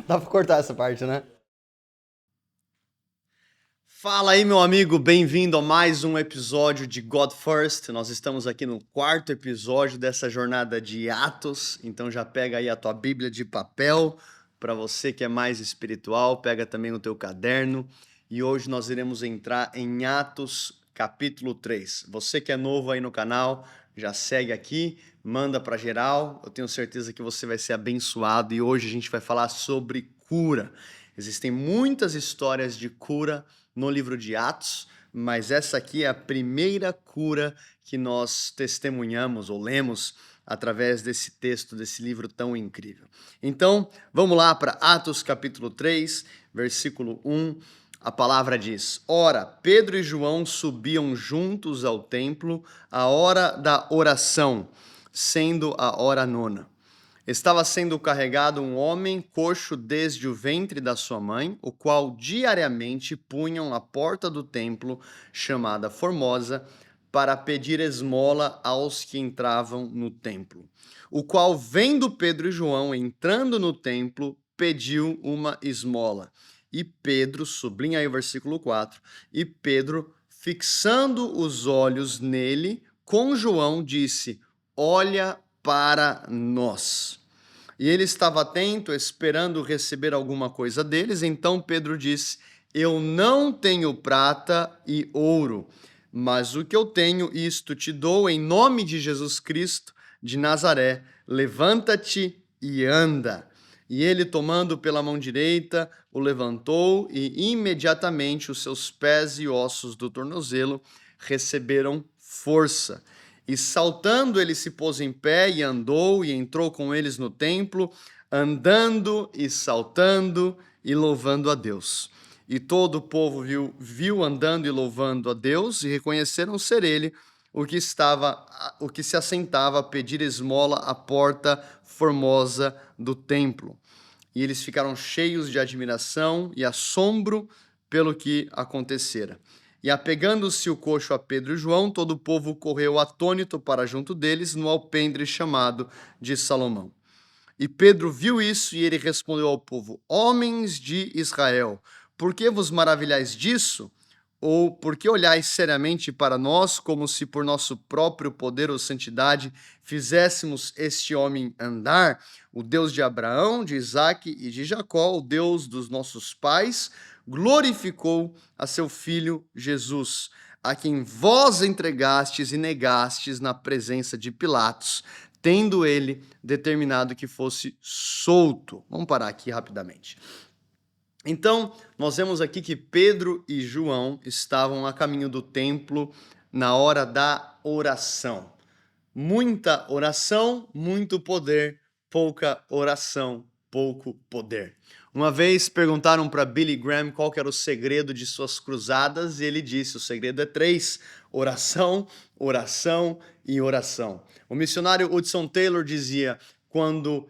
Dá pra cortar essa parte, né? Fala aí, meu amigo, bem-vindo a mais um episódio de God First. Nós estamos aqui no quarto episódio dessa jornada de Atos, então já pega aí a tua Bíblia de papel. Para você que é mais espiritual, pega também o teu caderno. E hoje nós iremos entrar em Atos capítulo 3. Você que é novo aí no canal, já segue aqui, manda para geral. Eu tenho certeza que você vai ser abençoado e hoje a gente vai falar sobre cura. Existem muitas histórias de cura no livro de Atos, mas essa aqui é a primeira cura que nós testemunhamos ou lemos através desse texto, desse livro tão incrível. Então, vamos lá para Atos capítulo 3, versículo 1. A palavra diz: Ora, Pedro e João subiam juntos ao templo à hora da oração, sendo a hora nona. Estava sendo carregado um homem coxo desde o ventre da sua mãe, o qual diariamente punham à porta do templo, chamada Formosa, para pedir esmola aos que entravam no templo. O qual, vendo Pedro e João entrando no templo, pediu uma esmola. E Pedro, sublinha aí o versículo 4, e Pedro, fixando os olhos nele, com João, disse: Olha para nós. E ele estava atento, esperando receber alguma coisa deles. Então Pedro disse: Eu não tenho prata e ouro, mas o que eu tenho, isto te dou em nome de Jesus Cristo de Nazaré. Levanta-te e anda. E ele, tomando pela mão direita, o levantou, e imediatamente os seus pés e ossos do tornozelo receberam força. E saltando, ele se pôs em pé e andou e entrou com eles no templo, andando e saltando e louvando a Deus. E todo o povo viu andando e louvando a Deus, e reconheceram ser ele o que se assentava a pedir esmola à porta formosa do templo. E eles ficaram cheios de admiração e assombro pelo que acontecera. E apegando-se o coxo a Pedro e João, todo o povo correu atônito para junto deles, no alpendre chamado de Salomão. E Pedro viu isso e ele respondeu ao povo: Homens de Israel, por que vos maravilhais disso? Ou por que olhais seriamente para nós, como se por nosso próprio poder ou santidade fizéssemos este homem andar? O Deus de Abraão, de Isaque e de Jacó, o Deus dos nossos pais, glorificou a seu filho Jesus, a quem vós entregastes e negastes na presença de Pilatos, tendo ele determinado que fosse solto. Vamos parar aqui rapidamente. Então, nós vemos aqui que Pedro e João estavam a caminho do templo na hora da oração. Muita oração, muito poder, pouca oração, pouco poder. Uma vez perguntaram para Billy Graham qual que era o segredo de suas cruzadas e ele disse: o segredo é 3: oração, oração e oração. O missionário Hudson Taylor dizia: quando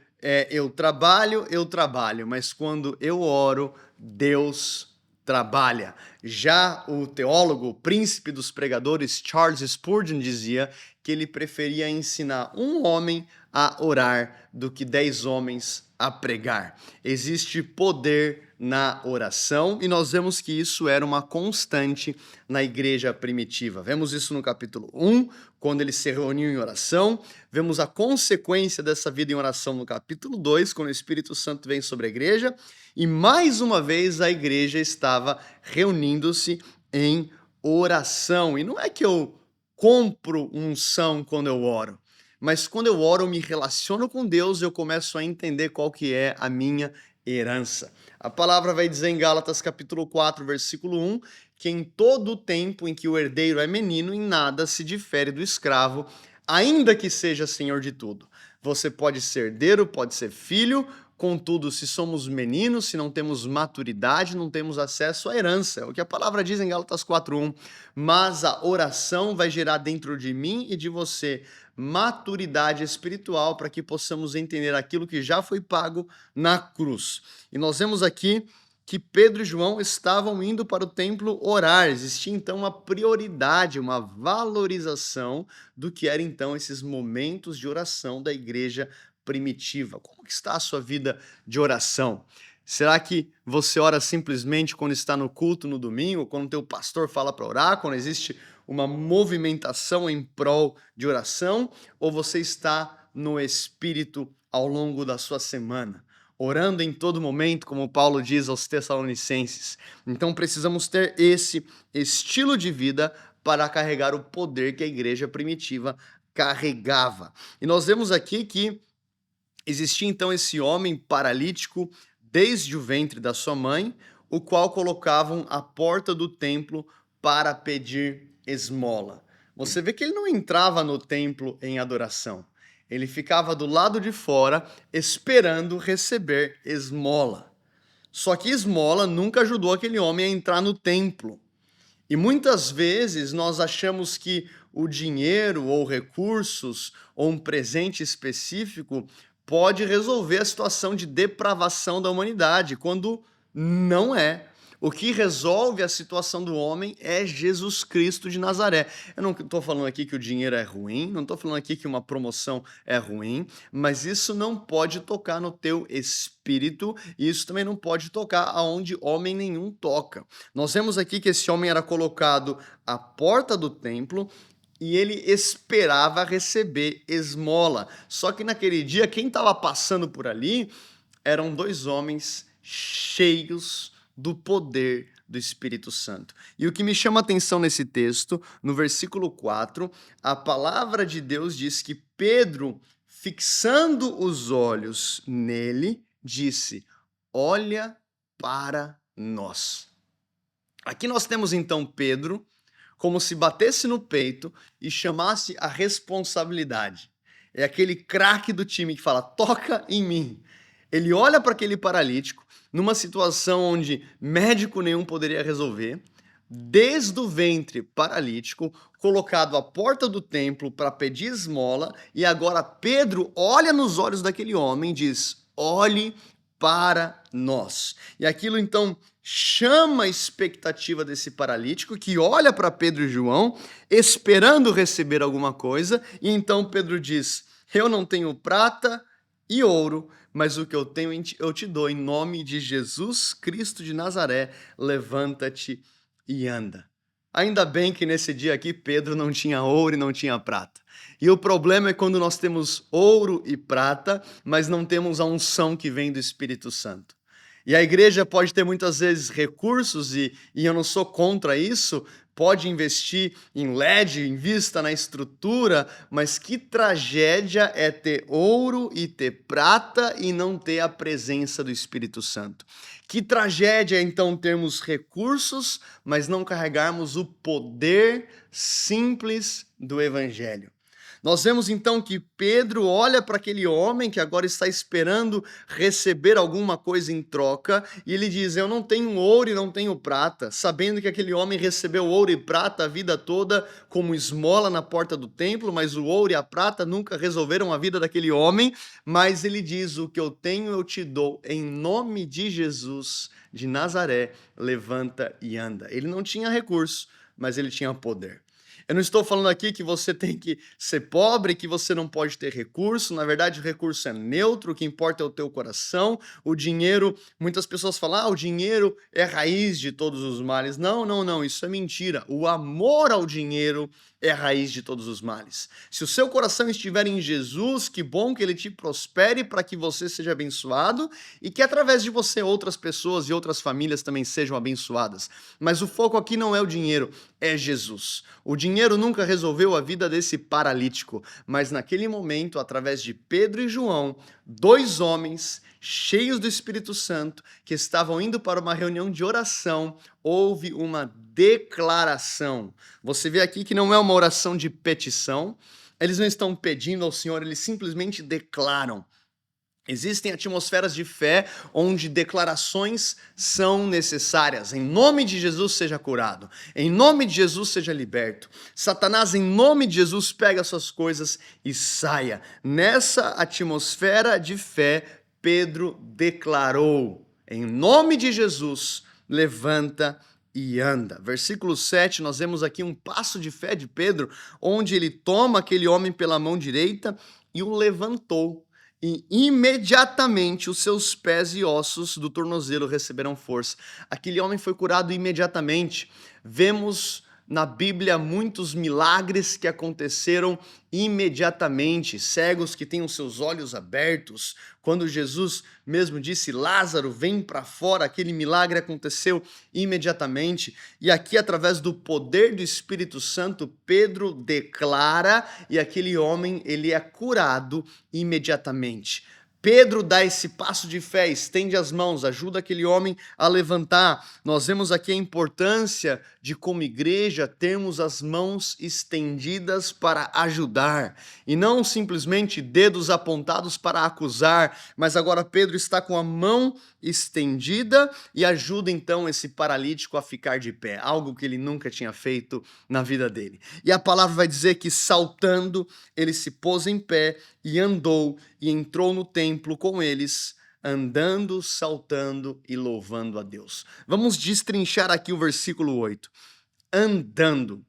eu trabalho, mas quando eu oro, Deus trabalha. Já o teólogo, o príncipe dos pregadores, Charles Spurgeon, dizia que ele preferia ensinar um homem a orar do que 10 homens a pregar. Existe poder na oração e nós vemos que isso era uma constante na igreja primitiva. Vemos isso no capítulo 1, quando eles se reuniam em oração. Vemos a consequência dessa vida em oração no capítulo 2, quando o Espírito Santo vem sobre a igreja. E mais uma vez a igreja estava reunindo-se em oração. E não é que eu compro unção quando eu oro, mas quando eu oro, eu me relaciono com Deus, eu começo a entender qual que é a minha herança. A palavra vai dizer em Gálatas capítulo 4, versículo 1, que em todo o tempo em que o herdeiro é menino, em nada se difere do escravo, ainda que seja senhor de tudo. Você pode ser herdeiro, pode ser filho, contudo, se somos meninos, se não temos maturidade, não temos acesso à herança. É o que a palavra diz em Gálatas 4:1. Mas a oração vai gerar dentro de mim e de você maturidade espiritual para que possamos entender aquilo que já foi pago na cruz. E nós vemos aqui que Pedro e João estavam indo para o templo orar. Existia então uma prioridade, uma valorização do que eram então esses momentos de oração da igreja primitiva. Como que está a sua vida de oração? Será que você ora simplesmente quando está no culto no domingo, quando o teu pastor fala para orar, quando existe uma movimentação em prol de oração, ou você está no Espírito ao longo da sua semana, orando em todo momento, como Paulo diz aos Tessalonicenses? Então precisamos ter esse estilo de vida para carregar o poder que a igreja primitiva carregava. E nós vemos aqui que existia então esse homem paralítico desde o ventre da sua mãe, o qual colocavam à porta do templo para pedir esmola. Você vê que ele não entrava no templo em adoração. Ele ficava do lado de fora esperando receber esmola. Só que esmola nunca ajudou aquele homem a entrar no templo. E muitas vezes nós achamos que o dinheiro ou recursos ou um presente específico pode resolver a situação de depravação da humanidade, quando não é. O que resolve a situação do homem é Jesus Cristo de Nazaré. Eu não estou falando aqui que o dinheiro é ruim, não estou falando aqui que uma promoção é ruim, mas isso não pode tocar no teu espírito e isso também não pode tocar aonde homem nenhum toca. Nós vemos aqui que esse homem era colocado à porta do templo e ele esperava receber esmola. Só que naquele dia, quem estava passando por ali eram dois homens cheios do poder do Espírito Santo. E o que me chama a atenção nesse texto, no versículo 4, a palavra de Deus diz que Pedro, fixando os olhos nele, disse: olha para nós. Aqui nós temos então Pedro como se batesse no peito e chamasse a responsabilidade. É aquele craque do time que fala: toca em mim. Ele olha para aquele paralítico, numa situação onde médico nenhum poderia resolver, desde o ventre paralítico, colocado à porta do templo para pedir esmola, e agora Pedro olha nos olhos daquele homem e diz: olhe para nós. E aquilo então chama a expectativa desse paralítico, que olha para Pedro e João, esperando receber alguma coisa, e então Pedro diz: eu não tenho prata e ouro, mas o que eu tenho eu te dou. Em nome de Jesus Cristo de Nazaré, levanta-te e anda. Ainda bem que nesse dia aqui Pedro não tinha ouro e não tinha prata. E o problema é quando nós temos ouro e prata, mas não temos a unção que vem do Espírito Santo. E a igreja pode ter muitas vezes recursos, e eu não sou contra isso, pode investir em LED, invista na estrutura, mas que tragédia é ter ouro e ter prata e não ter a presença do Espírito Santo. Que tragédia é então termos recursos, mas não carregarmos o poder simples do Evangelho. Nós vemos então que Pedro olha para aquele homem que agora está esperando receber alguma coisa em troca e ele diz: eu não tenho ouro e não tenho prata, sabendo que aquele homem recebeu ouro e prata a vida toda como esmola na porta do templo, mas o ouro e a prata nunca resolveram a vida daquele homem. Mas ele diz: o que eu tenho eu te dou, em nome de Jesus de Nazaré, levanta e anda. Ele não tinha recurso, mas ele tinha poder. Eu não estou falando aqui que você tem que ser pobre, que você não pode ter recurso. Na verdade, o recurso é neutro, o que importa é o teu coração. O dinheiro, muitas pessoas falam: o dinheiro é a raiz de todos os males. Não, não, não, isso é mentira. O amor ao dinheiro é a raiz de todos os males. Se o seu coração estiver em Jesus, que bom que ele te prospere para que você seja abençoado e que através de você outras pessoas e outras famílias também sejam abençoadas. Mas o foco aqui não é o dinheiro, é Jesus. O dinheiro nunca resolveu a vida desse paralítico, mas naquele momento, através de Pedro e João, dois homens cheios do Espírito Santo, que estavam indo para uma reunião de oração, houve uma declaração. Você vê aqui que não é uma oração de petição, eles não estão pedindo ao Senhor, eles simplesmente declaram. Existem atmosferas de fé onde declarações são necessárias. Em nome de Jesus seja curado. Em nome de Jesus seja liberto. Satanás, em nome de Jesus, pega suas coisas e saia. Nessa atmosfera de fé, Pedro declarou: em nome de Jesus, levanta e anda. Versículo 7, nós vemos aqui um passo de fé de Pedro, onde ele toma aquele homem pela mão direita e o levantou. e imediatamente os seus pés e ossos do tornozelo receberam força. Aquele homem foi curado imediatamente. Vemos na Bíblia muitos milagres que aconteceram imediatamente, cegos que têm os seus olhos abertos. Quando Jesus mesmo disse, Lázaro, vem para fora, aquele milagre aconteceu imediatamente. E aqui, através do poder do Espírito Santo, Pedro declara e aquele homem, ele é curado imediatamente. Pedro dá esse passo de fé, estende as mãos, ajuda aquele homem a levantar. Nós vemos aqui a importância de, como igreja, termos as mãos estendidas para ajudar e não simplesmente dedos apontados para acusar, mas agora Pedro está com a mão estendida e ajuda então esse paralítico a ficar de pé, algo que ele nunca tinha feito na vida dele. E a palavra vai dizer que, saltando, ele se pôs em pé e andou e entrou no templo com eles, andando, saltando e louvando a Deus. Vamos destrinchar aqui o versículo 8. Andando.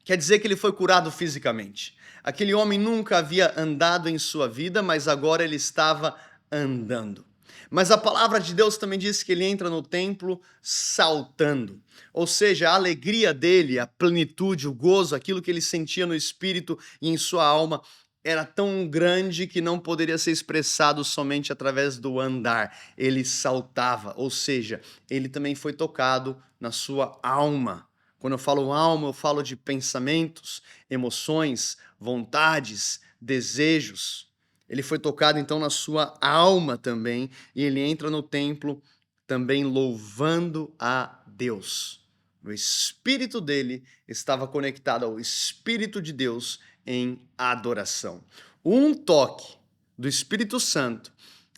Quer dizer que ele foi curado fisicamente. Aquele homem nunca havia andado em sua vida, mas agora ele estava andando. Mas a palavra de Deus também diz que ele entra no templo saltando. Ou seja, a alegria dele, a plenitude, o gozo, aquilo que ele sentia no espírito e em sua alma era tão grande que não poderia ser expressado somente através do andar. Ele saltava, ou seja, ele também foi tocado na sua alma. Quando eu falo alma, eu falo de pensamentos, emoções, vontades, desejos. Ele foi tocado então na sua alma também, e ele entra no templo também louvando a Deus. O espírito dele estava conectado ao Espírito de Deus em adoração. Um toque do Espírito Santo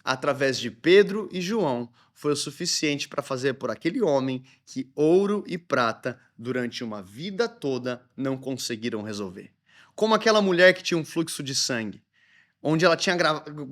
através de Pedro e João foi o suficiente para fazer por aquele homem que ouro e prata durante uma vida toda não conseguiram resolver. Como aquela mulher que tinha um fluxo de sangue, onde ela tinha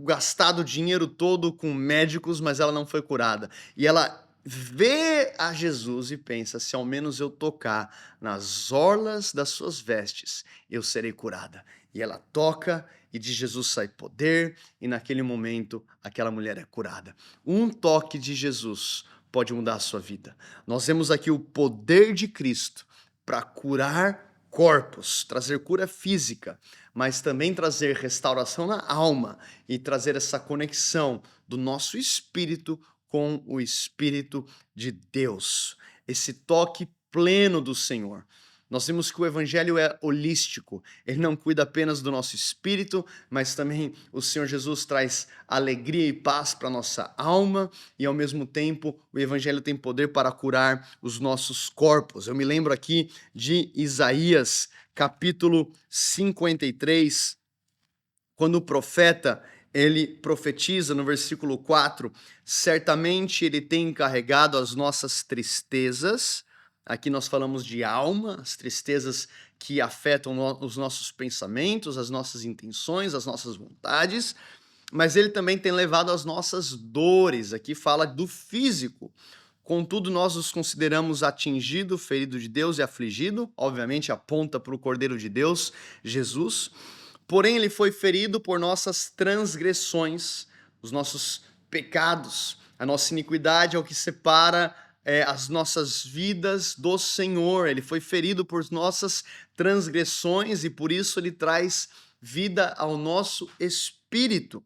gastado o dinheiro todo com médicos, mas ela não foi curada. E ela vê a Jesus e pensa, se ao menos eu tocar nas orlas das suas vestes, eu serei curada. E ela toca e de Jesus sai poder, e naquele momento aquela mulher é curada. Um toque de Jesus pode mudar a sua vida. Nós vemos aqui o poder de Cristo para curar corpos, trazer cura física, mas também trazer restauração na alma e trazer essa conexão do nosso espírito com o Espírito de Deus. Esse toque pleno do Senhor. Nós vimos que o evangelho é holístico, ele não cuida apenas do nosso espírito, mas também o Senhor Jesus traz alegria e paz para a nossa alma e ao mesmo tempo o evangelho tem poder para curar os nossos corpos. Eu me lembro aqui de Isaías, capítulo 53, quando o profeta ele profetiza no versículo 4, certamente ele tem encarregado as nossas tristezas. Aqui nós falamos de alma, as tristezas que afetam os nossos pensamentos, as nossas intenções, as nossas vontades, mas ele também tem levado as nossas dores. Aqui fala do físico. Contudo, nós os consideramos atingido, ferido de Deus e afligido. Obviamente, aponta para o Cordeiro de Deus, Jesus. Porém, ele foi ferido por nossas transgressões, os nossos pecados. A nossa iniquidade é o que separa as nossas vidas do Senhor. Ele foi ferido por nossas transgressões e por isso ele traz vida ao nosso espírito.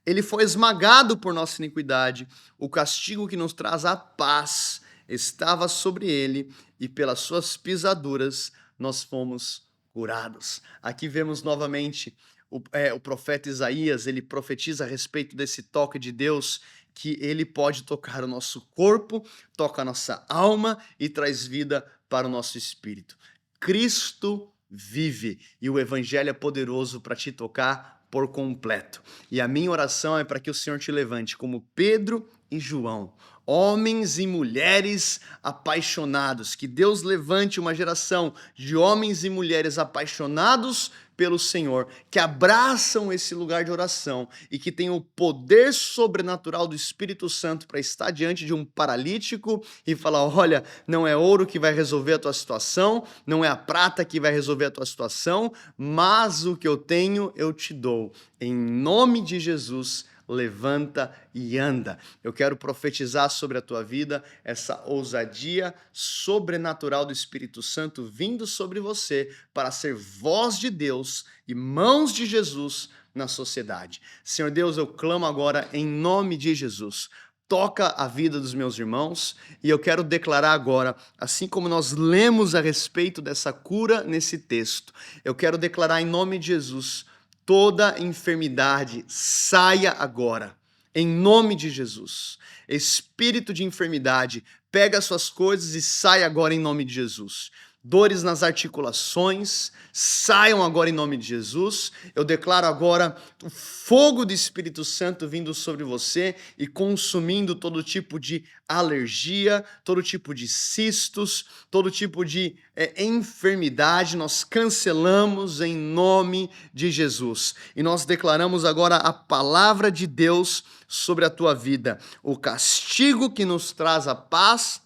Ele foi esmagado por nossa iniquidade. O castigo que nos traz a paz estava sobre ele e pelas suas pisaduras nós fomos curados. Aqui vemos novamente o profeta Isaías, ele profetiza a respeito desse toque de Deus, que ele pode tocar o nosso corpo, toca a nossa alma e traz vida para o nosso espírito. Cristo vive e o evangelho é poderoso para te tocar por completo. E a minha oração é para que o Senhor te levante como Pedro e João, homens e mulheres apaixonados, que Deus levante uma geração de homens e mulheres apaixonados pelo Senhor, que abraçam esse lugar de oração e que têm o poder sobrenatural do Espírito Santo para estar diante de um paralítico e falar: olha, não é ouro que vai resolver a tua situação, não é a prata que vai resolver a tua situação, mas o que eu tenho eu te dou. Em nome de Jesus, levanta e anda. Eu quero profetizar sobre a tua vida essa ousadia sobrenatural do Espírito Santo vindo sobre você para ser voz de Deus e mãos de Jesus na sociedade. Senhor Deus, eu clamo agora em nome de Jesus. Toca a vida dos meus irmãos e eu quero declarar agora, assim como nós lemos a respeito dessa cura nesse texto, eu quero declarar em nome de Jesus: toda enfermidade saia agora, em nome de Jesus. Espírito de enfermidade, pega suas coisas e sai agora em nome de Jesus. Dores nas articulações, saiam agora em nome de Jesus. Eu declaro agora o fogo do Espírito Santo vindo sobre você e consumindo todo tipo de alergia, todo tipo de cistos, todo tipo de enfermidade. Nós cancelamos em nome de Jesus. E nós declaramos agora a palavra de Deus sobre a tua vida. O castigo que nos traz a paz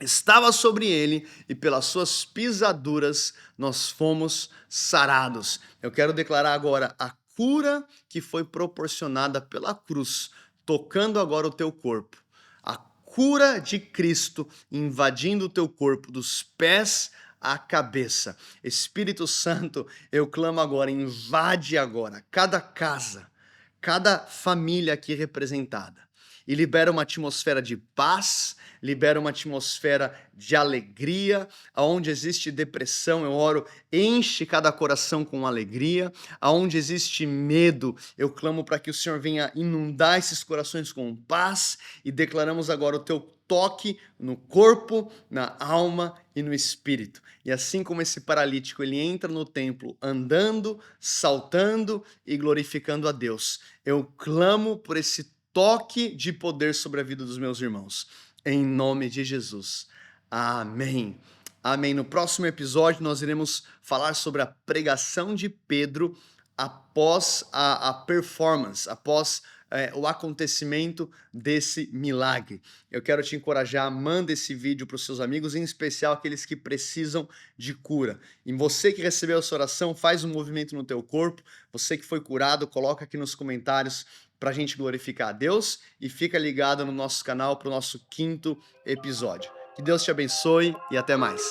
estava sobre ele e pelas suas pisaduras nós fomos sarados. Eu quero declarar agora a cura que foi proporcionada pela cruz, tocando agora o teu corpo. A cura de Cristo invadindo o teu corpo dos pés à cabeça. Espírito Santo, eu clamo agora, invade agora cada casa, cada família aqui representada e libera uma atmosfera de paz, libera uma atmosfera de alegria. Aonde existe depressão, eu oro, enche cada coração com alegria. Aonde existe medo, eu clamo para que o Senhor venha inundar esses corações com paz e declaramos agora o teu toque no corpo, na alma e no espírito. E assim como esse paralítico, ele entra no templo andando, saltando e glorificando a Deus, eu clamo por esse toque de poder sobre a vida dos meus irmãos. Em nome de Jesus. Amém. Amém. No próximo episódio nós iremos falar sobre a pregação de Pedro após a performance, após o acontecimento desse milagre. Eu quero te encorajar, manda esse vídeo para os seus amigos, em especial aqueles que precisam de cura. E você que recebeu essa oração, faz um movimento no teu corpo. Você que foi curado, coloca aqui nos comentários para a gente glorificar a Deus e fica ligado no nosso canal para o nosso 5º episódio. Que Deus te abençoe e até mais.